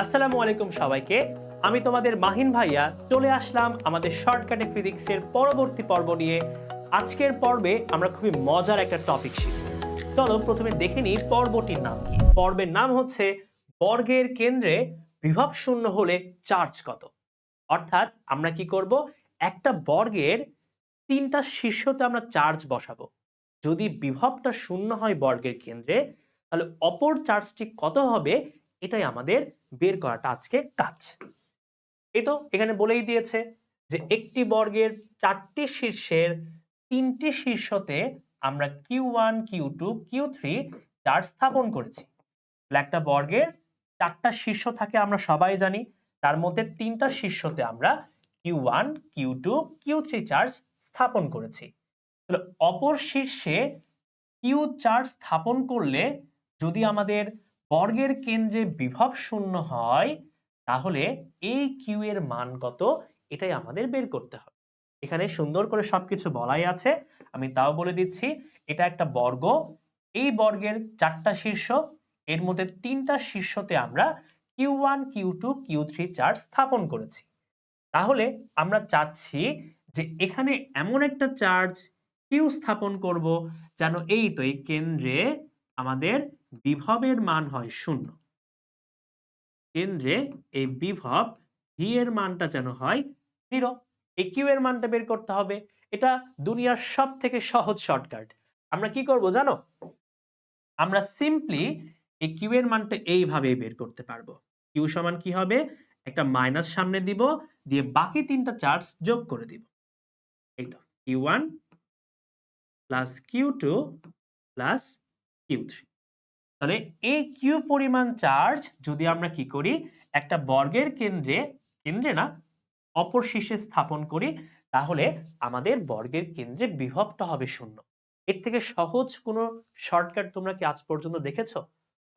আসসালামু আলাইকুম সবাইকে। আমি তোমাদের মাহিন ভাইয়া চলে আসলাম আমাদের শর্টকাটে ফিজিক্সের পরবর্তী পর্ব নিয়ে। আজকের পর্বে আমরা খুবই মজার একটা টপিক শিখব। চলো প্রথমে দেখে নিই পর্বটির নাম কি। পর্বের নাম হচ্ছে বর্গের কেন্দ্রে বিভব শূন্য হলে চার্জ কত। অর্থাৎ আমরা কি করব, একটা বর্গের তিনটা শীর্ষতে আমরা চার্জ বসাবো। যদি বিভবটা শূন্য হয় বর্গের কেন্দ্রে, তাহলে অপর চার্জটি কত হবে এটাই আমাদের বের করাটা আজকে কাজ। এই তো এখানে বলেই দিয়েছে যে একটি বর্গের চারটি শীর্ষের তিনটি শীর্ষতে আমরা Q1 Q2 Q3 চার্জ স্থাপন করেছি। একটা বর্গের চারটা শীর্ষ থাকে আমরা সবাই জানি, তার মধ্যে তিনটা শীর্ষতে আমরা Q1 Q2 Q3 চার্জ স্থাপন করেছি। তাহলে অপর শীর্ষে কিউ চার্জ স্থাপন করলে যদি আমাদের বর্গের কেন্দ্রে বিভব শূন্য হয়, তাহলে এই কিউ এর মান কত এটাই আমাদের বের করতে হবে। এখানে সুন্দর করে সবকিছু বলাই আছে, আমি তাও বলে দিচ্ছি। এটা একটা বর্গ, এই বর্গের চারটা শীর্ষ, এর মধ্যে তিনটা শীর্ষতে আমরা Q1 Q2 Q3 চার্জ স্থাপন করেছি। তাহলে আমরা চাচ্ছি যে এখানে এমন একটা চার্জ কিউ স্থাপন করব যেন এই তো এই কেন্দ্রে আমাদের বিভবের মান হয় শূন্য। কেন্দ্রে এই বিভব ভি এর মানটা যেন হয় 0। এই কিউ এর মানটা বের করতে হবে। এটা দুনিয়ার সব থেকে সহজ শর্টকাট। আমরা কি করব জানো, আমরা সিম্পলি এই কিউ এর মানটা এইভাবেই বের করতে পারবো। কিউ সমান কি হবে, একটা মাইনাস সামনে দিব, দিয়ে বাকি তিনটা চার্জ যোগ করে দিব। এই তো Q1 plus Q2 plus Q3। তাহলে এই কিউ পরিমাণ চার্জ যদি আমরা কি করি, একটা বর্গের কেন্দ্রে, কেন্দ্রে না অপর শীর্ষে স্থাপন করি, তাহলে আমাদের বর্গের কেন্দ্রে বিভবটা হবে শূন্য। এর থেকে সহজ কোনো শর্টকাট তোমরা কি আজ পর্যন্ত দেখেছো?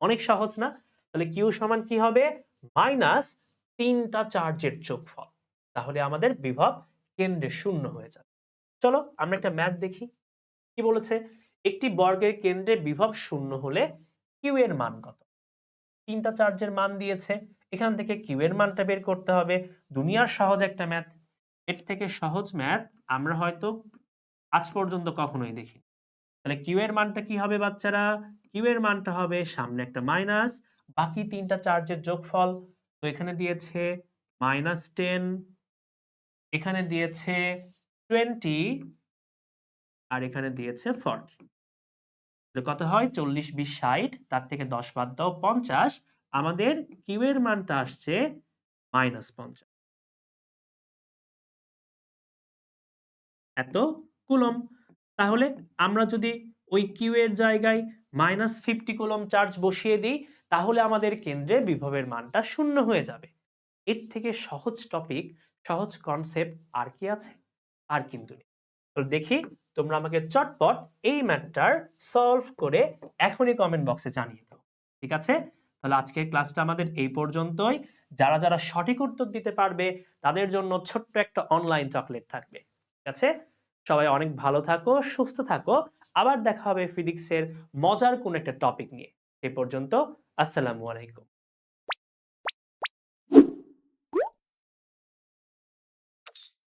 অনেক সহজ না? তাহলে কিউ সমান কি হবে, মাইনাস তিনটা চার্জের যোগফল। তাহলে আমাদের বিভব কেন্দ্রে শূন্য হয়ে যাবে। চলো আমরা একটা ম্যাথ দেখি। কি বলেছে, একটি বর্গের কেন্দ্রে বিভব শূন্য হলে কিউ এর মান কত। তিনটা চার্জের মান দিয়েছে, এখান থেকে কিউ এর মানটা বের করতে হবে। দুনিয়ার সহজ একটা ম্যাথ, এর থেকে সহজ ম্যাথ আমরা হয়তো আজ পর্যন্ত কখনোই দেখি। তাহলে কিউ এর মানটা কি হবে বাচ্চারা, কিউ এর মানটা হবে সামনে একটা মাইনাস, বাকি তিনটা চার্জের যোগফল। তো এখানে দিয়েছে -10, এখানে দিয়েছে 20, আর এখানে দিয়েছে 40। কত হয়, 40 20 60, তার থেকে 10 বাদ দাও 50। আমাদের কিউ এর মানটা আসছে -50, এত কুলম। তাহলে আমরা যদি ওই কিউ এর জায়গায় -50 কুলম চার্জ বসিয়ে দিই, তাহলে আমাদের কেন্দ্রে বিভবের মানটা শূন্য হয়ে যাবে। এর থেকে সহজ টপিক, সহজ কনসেপ্ট আর কি আছে? আর কিন্তু নেই। তো দেখি তোমরা আমাকে চটপট এই ম্যাথটার সলভ করে এখনই কমেন্ট বক্সে জানিয়ে দাও। ঠিক আছে? তাহলে আজকের ক্লাসটা আমাদের এই পর্যন্তই। যারা যারা সঠিক উত্তর দিতে পারবে তাদের জন্য ছোট্ট একটা অনলাইন চকলেট থাকবে। ঠিক আছে? সবাই অনেক ভালো থাকো, সুস্থ থাকো। আবার দেখা হবে ফিজিক্সের মজার কোন একটা টপিক নিয়ে। সে পর্যন্ত আসসালামু আলাইকুম।